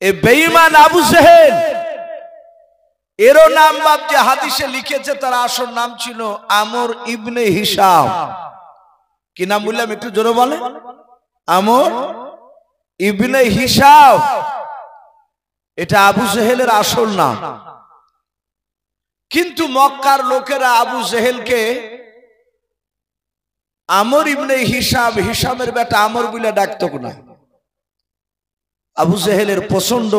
এ বেঈমান আবু জেহেল এরও নাম বাপ যে হাদিসে লিখেছে তার আসল নাম ছিল আমর ইবনে হিশাম। কি নাম বললাম একটু জোরে বলে? আমর ইবনে হিশাম, এটা আবু জেহেলের আসল নাম। কিন্তু মক্কার লোকেরা আবু জেহেলকে আমর ইবনে হিশাম, হিশামের বেটা আমর বলে ডাকতো না। আবু জেহেলের প্রচন্ড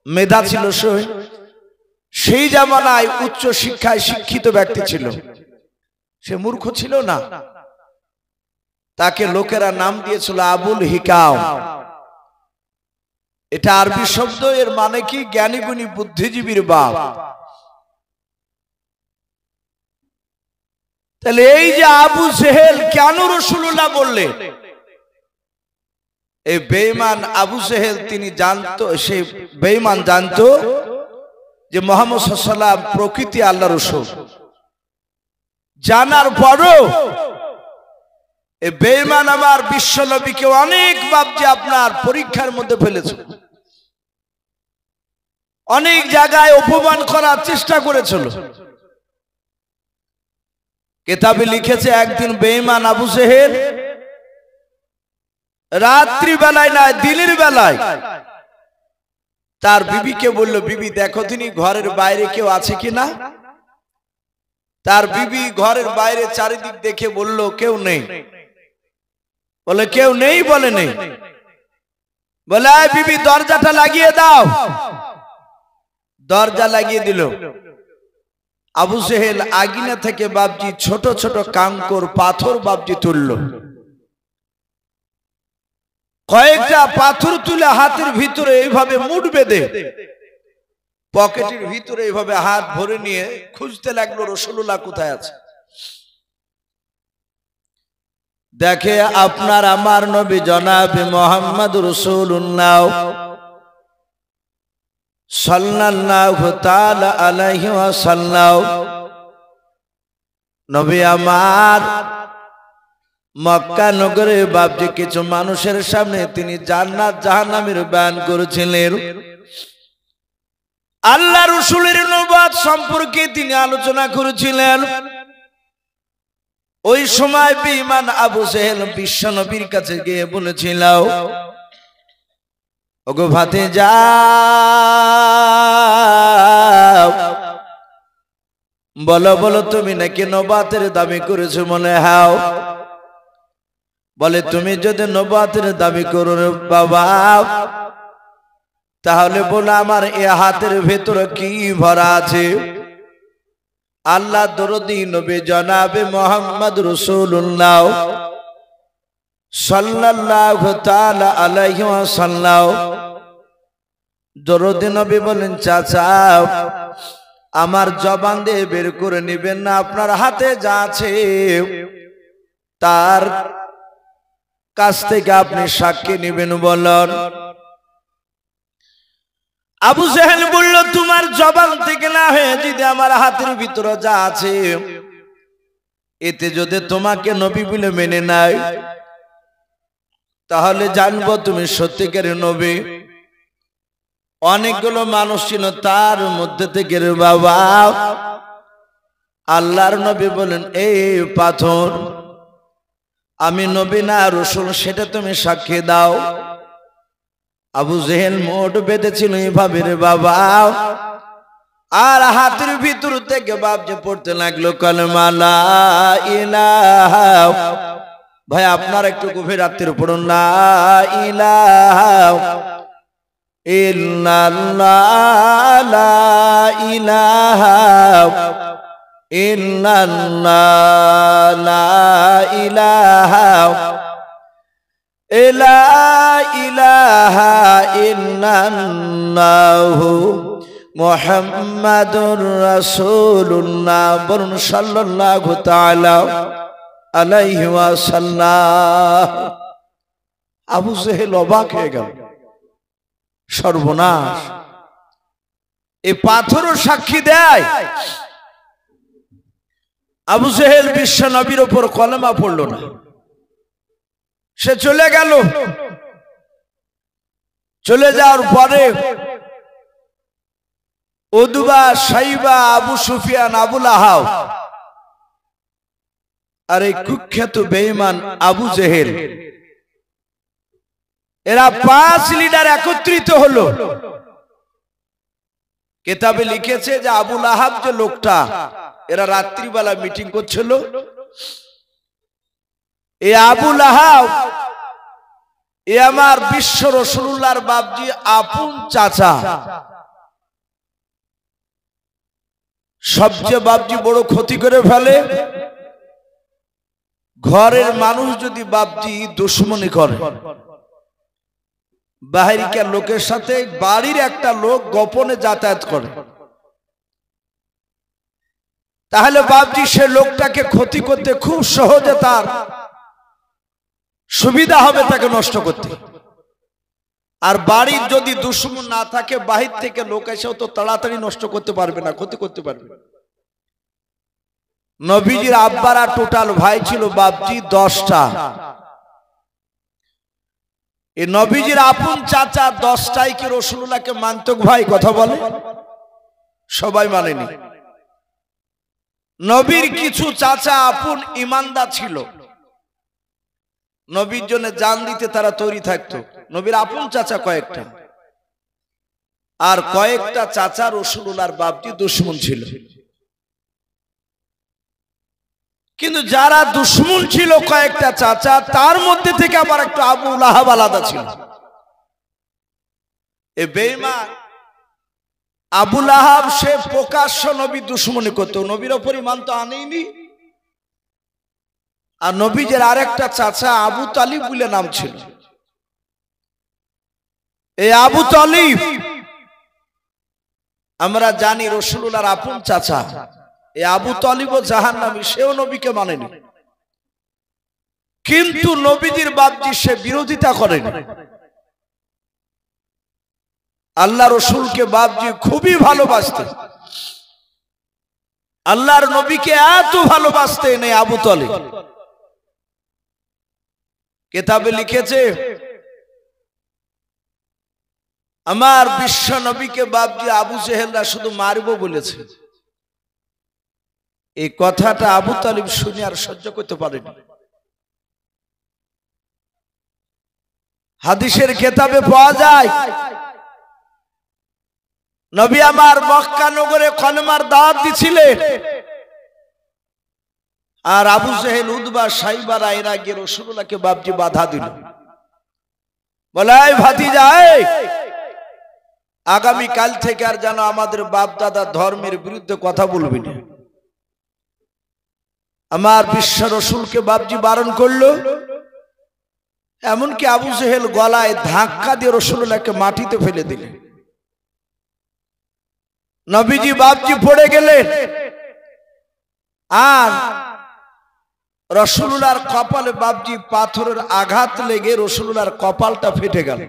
মেধা ছিল, সেই জামানায় উচ্চ শিক্ষায় শিক্ষিত ব্যক্তি ছিল, সে মূর্খ ছিল না। তাকে লোকেরা নাম দিয়েছিল আবুল হিকাম। এটা আরবি শব্দ, এর মানে কি জ্ঞানী গুণী বুদ্ধিজীবীর বাপ। তাহলে এই যে আবু জেহেল কেন রাসূলুল্লাহ বললেন? এই বেঈমান আবু জেহেল তিনি জানতো, সেই বেঈমান জানতো যে মুহাম্মদ সাল্লাল্লাহু আলাইহি ওয়াসাল্লাম প্রকৃতি আল্লাহর রাসূল। জানার পরও এই বেঈমান আমার বিশ্ব নবীকে অনেক বাপ যে আপনার পরীক্ষার মধ্যে ফেলেছে, অনেক জায়গায় অপমান করার চেষ্টা করেছিল। কিতাবে লিখেছে একদিন বেঈমান আবু জেহেল রাত্রি বেলায় না দিনের বেলায় তার বিবিকে বলল, বিবি দেখো তিনি ঘরের বাইরে কেউ আছে কিনা। তার বিবি ঘরের বাইরে চারিদিক দেখে বলল কেউ নেই। বলে কেউ নেই? বলে নেই। বলে আয় বিবি দরজাটা লাগিয়ে দাও। দরজা লাগিয়ে দিল। আবু জেহেল আগুনে থেকে বাপজি ছোট ছোট কাঙ্কর পাথর বাপজি তুলল। কয়েকটা পাথর তুলে হাতের ভিতরে এইভাবে মুঠ বেঁধে পকেটের ভিতরে এইভাবে হাত ভরে নিয়ে খুঁজতে লাগলো রাসূলুল্লাহ কোথায় আছে। দেখে আপনার আমার নবী জনাবে মুহাম্মদ রাসূলুল্লাহ সাল্লাল্লাহু তাআলা আলাইহি ওয়াসাল্লাম, নবী আমার মক্কা নগরে বাপজি কিছু মানুষের সামনে তিনি জান্নাত জাহান্নামের বয়ান করেছিলেন। আল্লাহ রাসূলের নবুয়ত সম্পর্কে তিনি আলোচনা করেছিলেন। ওই সময় বেঈমান আবু জেহেল বিশ্ব নবীর কাছে গিয়ে বলেছিল, ওগো ভাতিজা, বলো বলো তুমি নাকি নবুয়তের দাবি করেছো? মনে হাও। বলে তুমি যদি নবুয়তের দাবি করো বাবা, তাহলে বলো আমার এ হাতের ভেতরে কি ভরা আছে। আল্লাহ দরদি নবী জনাবে মুহাম্মদ রাসূলুল্লাহ সাল্লাল্লাহু তাআলা আলাইহি ওয়াসাল্লাম দরদি নবী বলেন, চাচা আমার জবান দিয়ে বের করে নেবেন না, আপনার হাতে যা আছে তার কাছ থেকে আপনি সাক্ষী নেবেন বলেন। আবু জেহেল বলল, তোমার জবান থেকে না হয়ে যদি আমার হাতের ভিতরে যা আছে এতে যদি তোমাকে নবী বলে মেনে নেয়, তাহলে জানবো তুমি সত্যিকারের নবী। অনেকগুলো মানুষ ছিল, তার মধ্যে থেকে বাবা আল্লাহর নবী বলেন, এই পাথর আমি নবী না রাসূল সেটা তুমি সাক্ষী দাও। আবু জেহেল মোট বেঁধেছিল এইভাবে রে বাবা, আর হাতের ভিতর থেকে বাপ যে পড়তে লাগলো কালেমা লা ইলাহা। ভাই আপনারা একটু গভীর রাত্রির পড়ুন, লা ইলাহা ইল্লাল্লাহ, লা ইলাহা ইল্লাল্লাহ, লা ইলাহা লা ইলাহা ইল্লাল্লাহু মুহাম্মাদুর রাসূলুল্লাহ। বলুন সাল্লাল্লাহু তাআলা আলাইহি ওয়াসাল্লাম। আবু জেহেল অবাক হয়ে গেল, সর্বনাশ, এই পাথরও সাক্ষী দেয়। আবু জেহেল বিশ্ব নবীর উপর কলেমা পড়ল না, সে চলে গেল। চলে যাওয়ার পরে উদবা, সাইবা, আবু সুফিয়ান, আবুল আহাব আর এই কুখ্যাত বেঈমান আবু জেহেল, এরা 5 লিডার একত্রিত হলো। কিতাবে লিখেছে যে আবুল আহাব যে লোকটা, এরা রাত্রিবেলা মিটিং করছিল। এই আবুল আহাব এ আমার বিশ্ব রাসূলুল্লাহর বাপজি আপন চাচা, সবচেয়ে বাপজি বড় ক্ষতি করে ফেলে। ঘরের মানুষ যদি বাপজি দুশ্মনী করে, বাহিরিকার লোকের সাথে বাড়ির একটা লোক গোপনে যাতায়াত করে, তাহলে বাপজি সে লোকটাকে ক্ষতি করতে খুব সহজে তার সুবিধা হবে তাকে নষ্ট করতে। আর বাড়ির যদি দুশ্মন না থাকে, বাহির থেকে লোক এসেও তো তাড়াতাড়ি নষ্ট করতে পারবে না, ক্ষতি করতে পারবে না। নবীজির আব্বারা টোটাল ভাই ছিল বাপজি 10টা। এই নবীজির আপন চাচা 10টাই কি রাসূলুল্লাহকে মানত ভাই? কথা বলে সবাই মানেনি। নবীর কিছু চাচা আপন ইমানদার ছিল, নবীর জন্য জান দিতে তারা তৈরি থাকতো। নবীর আপন চাচা কয়েকটা, আর কয়েকটা চাচা রাসূলুল্লাহর বাপজি দুশমন ছিল। কিন্তু যারা দুশমন ছিল কয়েকটা চাচা, তার মধ্যে থেকে আবার একটা আবু লাহাব আলাদা ছিল। এই বেঈমান আবু লাহাব সে প্রকাশ্য নবীর দুশমনি করত, নবীর উপর ঈমান তো আনেনি। আর নবীজের আরেকটা চাচা আবু তালিব বলে নাম ছিল। এই আবু তালিব আমরা জানি রাসূলুল্লাহর আপন চাচা। এই আবু তালিবও জাহান্নামী, সেও নবীকে মানেনি। কিন্তু নবীজির বাপজি সে বিরোধিতা করেনি। আল্লাহ রসুলকে বাপজি খুবই ভালোবাসতেন, আল্লাহর নবীকে এত ভালোবাসতেন এই আবু তালিব। কিতাবে লিখেছে আমার বিশ্ব নবীকে বাপজি আবু জেহেলরা শুধু মারবো বলেছে। এই কথাটা আবু তালিব শুনে আর সহ্য করতে পারেনি। হাদিসের কিতাবে পাওয়া যায় নবী আমার মক্কা নগরে কলেমার দাওয়াত দিছিলেন, আর আবু জেহেল, উদবা, সাইবারা এরা গিয়ে রাসূলুল্লাহকে বাপজি বাধা দিল। বলে এই ভাতিজা, আগামী কাল থেকে আর যেন আমাদের বাপ দাদা ধর্মের বিরুদ্ধে কথা বলবি না। আমার বিশ্ব রাসূলকে বাপজি বারণ করলো। এমনকি আবু জেহেল গলায় ধাক্কা দিয়ে রাসূলুল্লাহকে মাটিতে ফেলে দিলেন। নবীজি বাপজি পড়ে গেলেন, আর রাসূলুল্লাহর কপালে বাপজি পাথরের আঘাত লেগে রাসূলুল্লাহর কপালটা ফেটে গেল।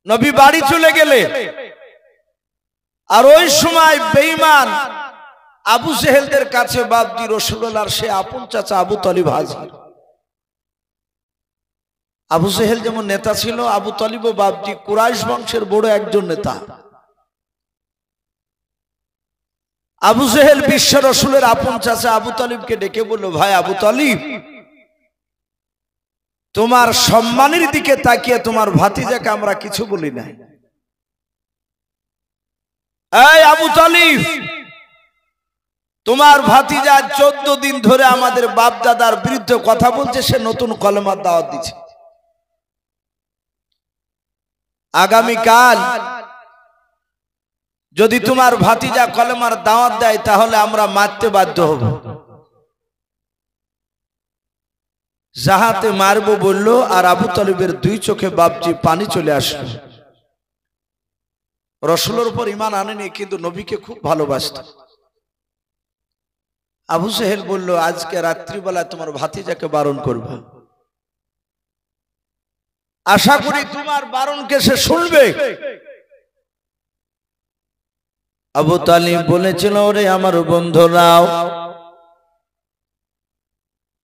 নবী বাড়ি চলে গেলেন। আর ওই সময় বেঈমান আবু জেহেলদের কাছে বাপজি রাসূলুল্লাহর সে আপন চাচা আবু তালিব হাজির। আবু জেহেল যেমন নেতা ছিল, আবু তালিবও বাপজি কুরাইশ বংশের বড় একজন নেতা। আবু জেহেল বিশ্ব রাসূলের আপন চাচা আবু তালিবকে ডেকে বলল, ভাই আবু তালিব, তোমার সম্মানের দিকে তাকিয়ে তোমার ভাতিজাকে আমরা কিছু বলি নাই। এই আবু তালিব, তোমার ভাতিজা 14 দিন ধরে আমাদের বাপ দাদার বিরুদ্ধে কথা বলছে, সে নতুন কলেমার দাওয়াত দিচ্ছে। আগামীকাল যদি তোমার ভাতিজা কলেমার দাওয়াত দেয় তাহলে আমরা মারতে বাধ্য হব। যাহাতে মারবো বলল, আর আবু তালিবের 2 চোখে বাপজি পানি চলে আসলো। রাসূলের উপর ঈমান আনেনি, কিন্তু নবীকে খুব ভালোবাসত। আবু জেহেল বলল, আজকে রাত্রিবেলা তোমার ভাতিজাকে বারণ করবে, আশা করি তোমার বারণকে সে শুনবে। আবু তালিব বলেছিল, ওরে আমার বন্ধুরাও,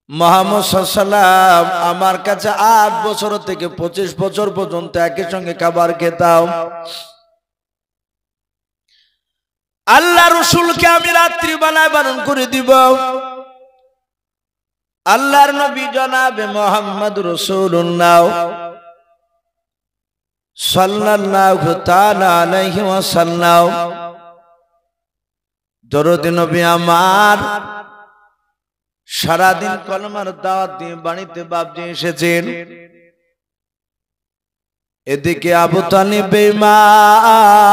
মুহাম্মদ সাল্লাল্লাহু আলাইহি ওয়াসাল্লাম আমার কাছে 8 বছর থেকে 25 বছর পর্যন্ত একই সঙ্গে খাবার খেতাম। আল্লাহ রাসূলকে আমি রাত্রি বেলায় বারণ করে দিব। আল্লাহর নবী জনাবে মুহাম্মদ রাসূলুল্লাহ সাল্লাল্লাহু তাআলা আলাইহি ওয়াসাল্লাম দরুদ নবী আমার সারাদিন কলমার দাওয়াত দিয়ে বাড়িতে বাপজি এসেছেন। এদিকে আবু তালিব বেঈমান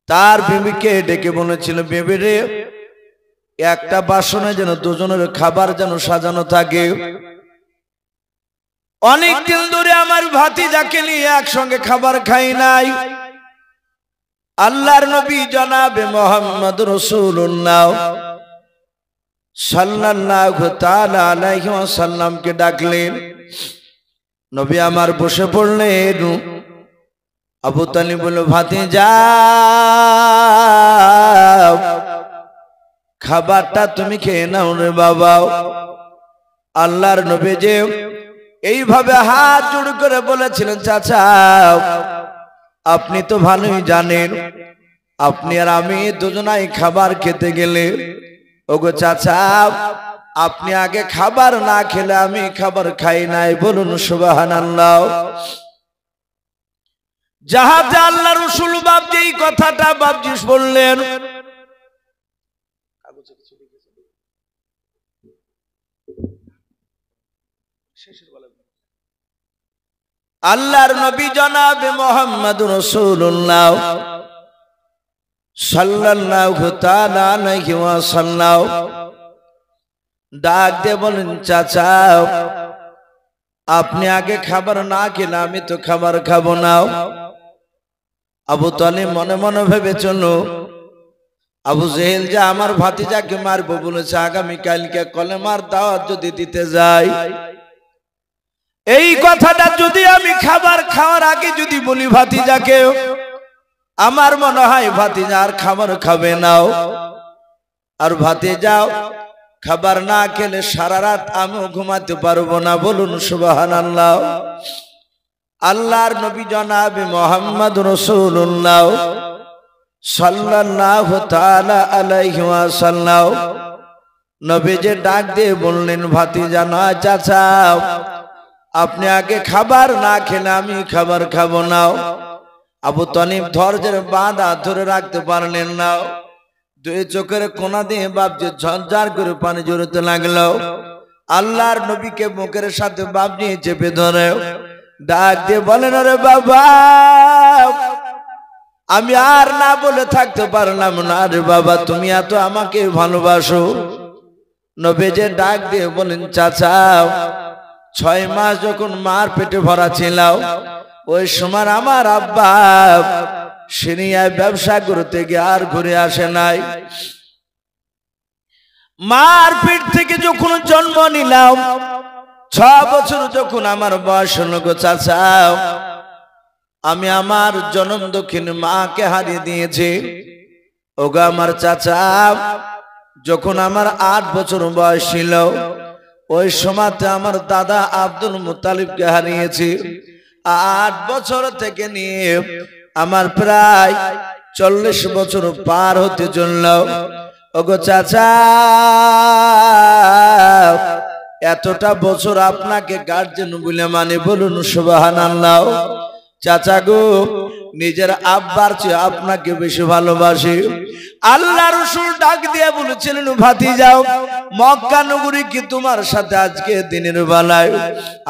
তার বিবিকে ডেকে বলেছিল, বিবি রে, একটা বাসনে যেন দুজনের খাবার যেন সাজানো থাকে। অনেক দিন ধরে আমার ভাতিজাকে নিয়ে একসঙ্গে খাবার খাই নাই। আল্লাহর নবী জনাবে মুহাম্মদ রাসূলুল্লাহ সাল্লাল্লাহু তাআলা আলাইহি ওয়াসাল্লামকে ডাকলেন। নবী আমার বসে পড়লেন। আবু তালিব বলল, ভাতিজা খাবারটা তুমি খেয়ে নাও রে বাবা। আল্লাহর নবী যে এইভাবে হাত জোড় করে বলেছিলেন, চাচা আপনি তো ভালোই জানেন, আপনি আর আমি দুজনাই খাবার খেতে গেলে, ওগো চাচা আপনি আগে খাবার না খেলে আমি খাবার খাই নাই, বলুন সুবহানাল্লাহ। যাহাতে আল্লাহ রাসূল বাপজি এই কথাটা বাপজি বললেন। আল্লাহর নবী জনাবে মুহাম্মদ রাসূলুল্লাহ সাল্লাল্লাহু তাআলা আলাইহি ওয়াসাল্লাম ডাক দিয়ে বলেন, চাচা আপনি আগে খাবার না খেলে আমি তো খাবার খাবো না। আবু তালিব মনে মনে ভেবে চলো, আবু জেহেল যে আমার ভাতিজাকে মারবো বলেছে, আগামী কালকে কলেমার দাওয়াত যদি দিতে যাই, এই কথাটা যদি আমি খাবার খাওয়ার আগে যদি বলি ভাতিজাকে, আমার মনে হয় ভাতিজা আর খাবার খাবে নাও। আর ভাতিজাও খাবার না খেলে সারা রাত আমিও ঘুমাতে পারবো না, বলুন সুবহানাল্লাহ। আল্লাহর নবী জনাবে মুহাম্মদ রাসূলুল্লাহ সাল্লাল্লাহু তাআলা আলাইহি ওয়াসাল্লাম নবী যে ডাক দিয়ে বললেন, ভাতিজা না চাচা আপনি আগে খাবার না খেলে আমি খাবার খাবো না। আবু তালিব ধৈর্যের বাঁধা ধরে রাখতে পারলেন না। দুই চোখের কোনা দিয়ে বাপজি ঝরঝর করে পানি ঝরতে লাগলো। আল্লাহর নবীকে মুখের সাথে বাপজি চেপে ধরে ডাক দিয়ে বলেন, আরে বাবা আমি আর না বলে থাকতে পারলাম না রে বাবা, তুমি এত আমাকে ভালোবাসো। নবী যে ডাক দিয়ে বলেন, চাচা 6 মাস যখন মার পেটে ভরা ছিল, ওই সময় আমার আব্বা সিরিয়ায় ব্যবসা করতে গিয়ে আর ঘুরে আসে নাই। মার পেট থেকে যখন জন্ম নিলাম, 6 বছর যখন আমার বয়স হলো গো চাচা, আমি আমার জনম দক্ষিণ মাকে হারিয়ে দিয়েছি। ওগো আমার চাচা, যখন আমার 8 বছর বয়স ছিল, ওই সময়তে আমার দাদা আব্দুল মুত্তালিবকে হারিয়েছি। 8 বছর থেকে নিয়ে আমার প্রায় 40 বছর পার হতে চলল। ওগো চাচা, এতটা বছর আপনাকে গার্জেন বলে মানে, বলুন সুবহানাল্লাহ। চাচা গো, নিজের আব্বার চেয়ে আপনাকে বেশি ভালোবাসি। আল্লাহ রাসূল ডাক দিয়ে বলেছিলেন, ভাতিজাও মক্কা নগরী কি তোমার সাথে আজকে দিনের বেলায়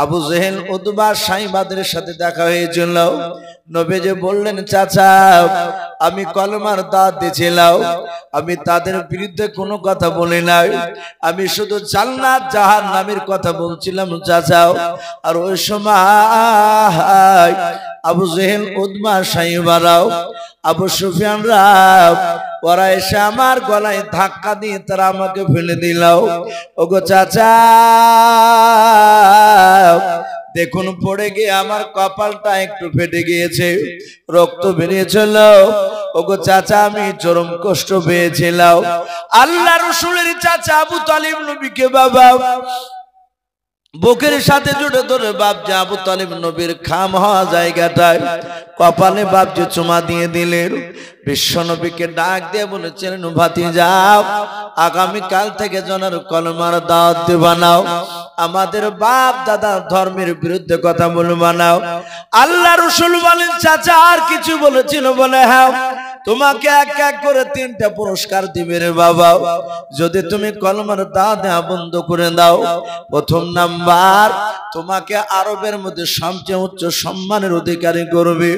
আবু জেহেল উতবা সাইবাদের সাথে দেখা হয়েছিল? নবী যে বললেন, চাচা আমি কলমার দাওয়াত দিয়েছিলাম, আমি তাদের বিরুদ্ধে কোনো কথা বলি নাই, আমি শুধু জান্নাত জাহান্নামের কথা বলছিলাম চাচা। আর ওই সময় আবু জেহেল উতবা সাইবারাও আবু সুফিয়ান রাও ওরা এসে আমার গলায় ধাক্কা দিয়ে তারা আমাকে ফেলে দিল। ওগো চাচা, দেখুন পড়ে গিয়ে আমার কপালটা একটু ফেটে গিয়েছে, রক্ত বেরিয়েছিল। ওগো চাচা, আমি চরম কষ্ট পেয়েছিলাম। আল্লাহ রাসূলের চাচা আবু তালিব নবীকে বাবা বুকের সাথে জুড়ে ধরে বাপজি আবু তালিব নবীর খাম হওয়া জায়গাটায় কপালে বাপজি চুমা দিয়ে দিলেন। বিশ্ব নবীকে ডাক দিয়ে বলেছেন, ভাতিজা, আগামীকাল থেকে জনের কলমার দাওয়াত দিবা নাও, আমাদের বাপ দাদা ধর্মের বিরুদ্ধে কথা বলবা নাও। আল্লাহ রাসূল বলেন, চাচা আর কিছু বলেছিল? বলে হ্যাঁ, তোমাকে এক এক করে 3টা পুরস্কার দিবে রে বাবা, যদি তুমি কলমার দাওয়াত দেওয়া বন্ধ করে দাও। প্রথম নাম্বার, তোমাকে আরবের মধ্যে সবচেয়ে উচ্চ সম্মানের অধিকারী করবে।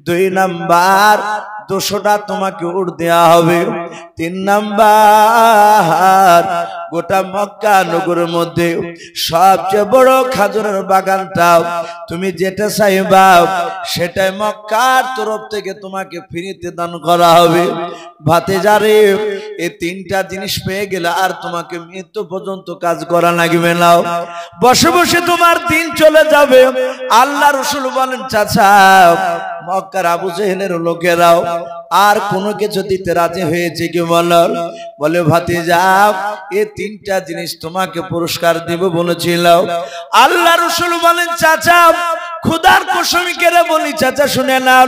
2 নাম্বার, 200টা তোমাকে উট দেওয়া হবে। 3 নাম্বার, গোটা মক্কা নগরের মধ্যে সবচেয়ে বড় খাজুরের বাগানটা তুমি যেটা চাইবা সেটাই মক্কার তরফ থেকে তোমাকে ফ্রিতে দান করা হবে। ভাতিজারে, এই 3টা জিনিস পেয়ে গেলে আর তোমাকে মৃত্যু পর্যন্ত কাজ করা লাগবে না, বসে বসে তোমার দিন চলে যাবে। আল্লাহ রাসূল বলেন, চাচা, মক্কার আবু জেহেলের লোকেরাও আর কোনো কিছু দিতে রাজি হয়েছে কি? বলে ভাতিজা, এই 3টা জিনিস তোমাকে পুরস্কার দেব বলেছিল। আল্লাহ রাসূল বলেন, চাচা, খোদার কসম করে বলি চাচা, শুনে নাও,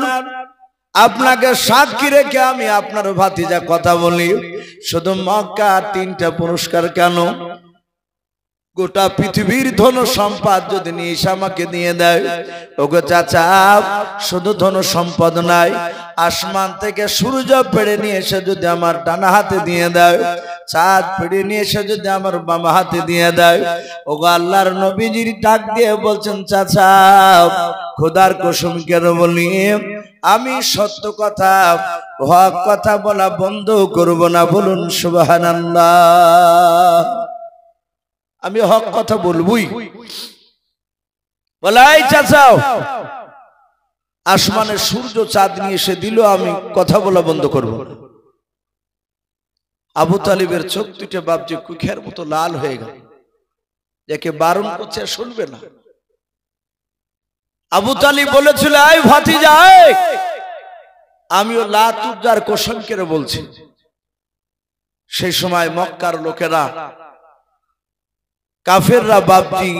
আপনাকে সাক্ষী রেখে আমি আপনার ভাতিজা কথা বলি, শুধু মক্কা 3টা পুরস্কার কেন, গোটা পৃথিবীর ধন সম্পদ যদি নিয়ে এসে আমাকে দিয়ে দেয়। ওগো চাচা, শুধু ধন সম্পদ নাই, আসমান থেকে সূর্য পেড়ে নিয়ে এসে যদি আমার ডানা হাতে দিয়ে দেয়, চাঁদ পেড়ে নিয়ে এসে যদি আমার বাম হাতে দিয়ে দেয়। ওগো আল্লাহর নবীজির ডাক দিয়ে বলছেন, চাচা, খোদার কসম করে বলি, আমি সত্য কথা, হক কথা বলা বন্ধ করব না। বলুন সুবহানাল্লাহ। আমি হক কথা বলবই। বলাই চাচা, আসমানের সূর্য চাঁদ নিয়ে এসে দিল, আমি কথা বলা বন্ধ করব। আবু তালিবের চোখ দুটো বাপজি কুখের মতো লাল হয়ে গেল, যাকে বারণ করছে শুনবে না। আবু তালিব বলেছিল, এই ভাতিজা, আমিও লাত উজ্জার কসম করে বলছি, সেই সময় মক্কার লোকেরা, কাফেররা বাপজি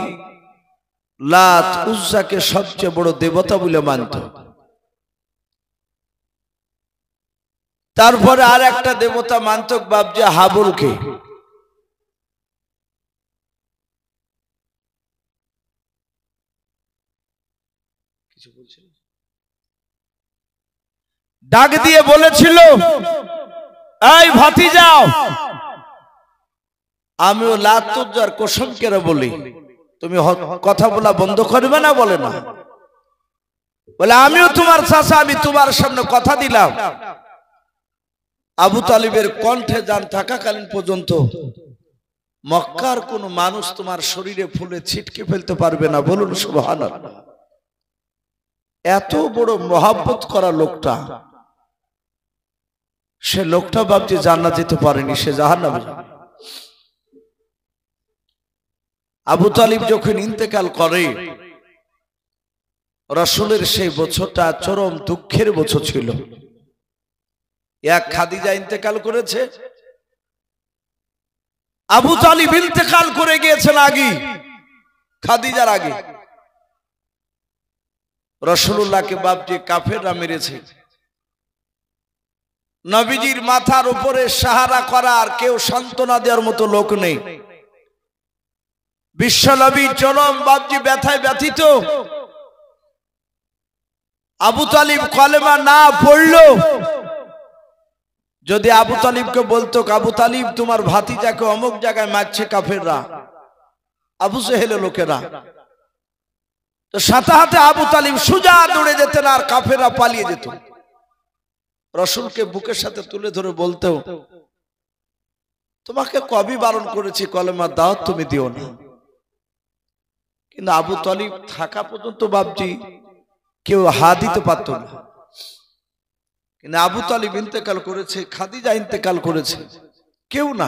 লাত উজ্জাকে সবচেয়ে বড় দেবতা বলে মানত। তারপরে আর একটা দেবতা মানত বাপজি হাবলকে। কিছু বলছিল, ডাক দিয়ে বলেছিল, এই ভাতিজা, আমিও লাত উজ্জার কসম করে বলি, তুমি কথা বলা বন্ধ করবে না? বলে না। বলে, আমিও তোমার চাচা, আমি তোমার সামনে কথা দিলাম। আবু তালিবের কণ্ঠে জান থাকাকালীন পর্যন্ত মক্কার কোন মানুষ তোমার শরীরে ফুলে ছিটকে ফেলতে পারবে না। বলুন সুবহানাল্লাহ। এত বড় মহব্বত করা লোকটা, সে লোকটা বাপজি জান্নাত যেতে পারেনি, সে জাহান্নামে। আবু তালিব যখন ইন্তেকাল করে, রাসূলের সেই বছরটা চরম দুঃখের বছর ছিল। এক খাদিজা ইন্তেকাল করেছে, আবু তালিব ইন্তেকাল করে গিয়েছেন আগে, খাদিজার আগে। রাসূলুল্লাহকে বাপজি কাফেররা মেরেছে। নবীজির মাথার উপরে সাহারা করার কেউ সান্ত্বনা দেওয়ার মতো লোক নেই। বিশ্বনবী চরম বাপজি ব্যথায় ব্যথিত। আবু তালিব কলেমা না পড়লো, যদি আবু তালিবকে বলতো, আবু তালিব তোমার ভাতিজাকে অমুক জায়গায় মারছে কাফেররা, আবু জেহেলের লোকেরা, তো সাথে সাথে আবু তালিব সোজা দৌড়ে যেতেন আর কাফেররা পালিয়ে যেত। রাসূলকে বুকের সাথে তুলে ধরে বলতো, তোমাকে কবি বারণ করেছি কলেমা দাও, তুমি দিও না। কিন্তু আবু তালিব থাকা পর্যন্ত বাপজি কেউ হা দিতে পারত না। কিন্তু আবু তালিব ইন্তেকাল করেছে, খাদিজা ইন্তেকাল করেছে, কেউ না।